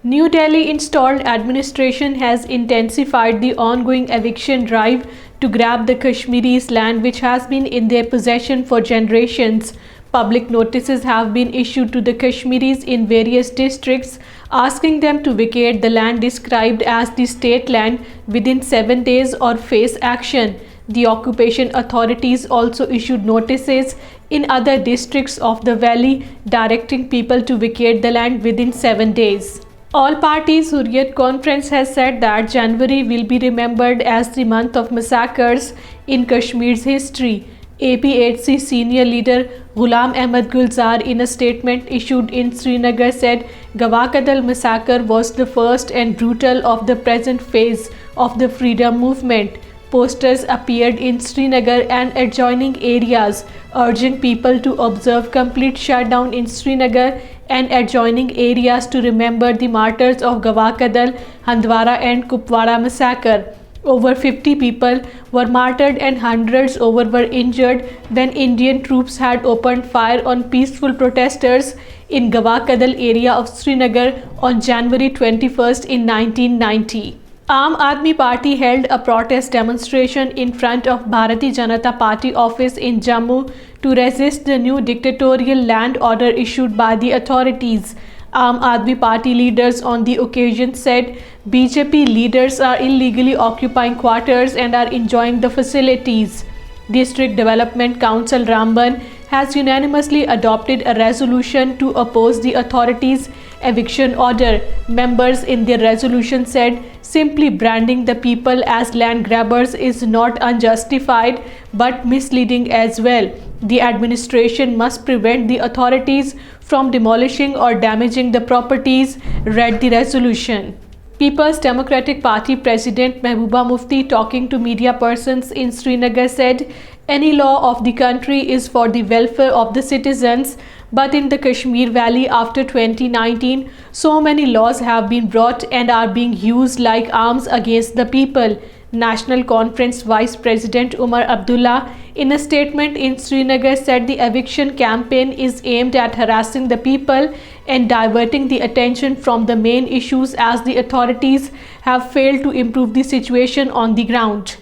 New Delhi installed administration has intensified the ongoing eviction drive to grab the Kashmiris' land which has been in their possession for generations. Public notices have been issued to the Kashmiris in various districts asking them to vacate the land described as the state land within 7 days or face action. The occupation authorities also issued notices in other districts of the valley directing people to vacate the land within 7 days. All Parties Hurriyat Conference has said that January will be remembered as the month of massacres in Kashmir's history. APHC senior leader Ghulam Ahmad Gulzar, in a statement issued in Srinagar, said Gaw Kadal massacre was the first and brutal of the present phase of the freedom movement. Posters appeared in Srinagar and adjoining areas urging people to observe complete shutdown in Srinagar and adjoining areas to remember the martyrs of Gaw Kadal, Handwara and Kupwara massacre. Over 50 people were martyred and hundreds over were injured when Indian troops had opened fire on peaceful protesters in Gaw Kadal area of Srinagar on January 21st in 1990. Aam Aadmi Party held a protest demonstration in front of Bharatiya Janata Party office in Jammu to resist the new dictatorial land order issued by the authorities. Aam Aadmi Party leaders on the occasion said BJP leaders are illegally occupying quarters and are enjoying the facilities. District Development Council Ramban has unanimously adopted a resolution to oppose the authorities' eviction order. Members in their resolution said simply branding the people as land grabbers is not unjustified but misleading as well. The administration must prevent the authorities from demolishing or damaging the properties, read the resolution. People's Democratic Party President Mehbooba Mufti, talking to media persons in Srinagar, said any law of the country is for the welfare of the citizens, but in the Kashmir Valley after 2019, so many laws have been brought and are being used like arms against the people. National Conference Vice President Umar Abdullah, in a statement in Srinagar, said the eviction campaign is aimed at harassing the people and diverting the attention from the main issues as the authorities have failed to improve the situation on the ground.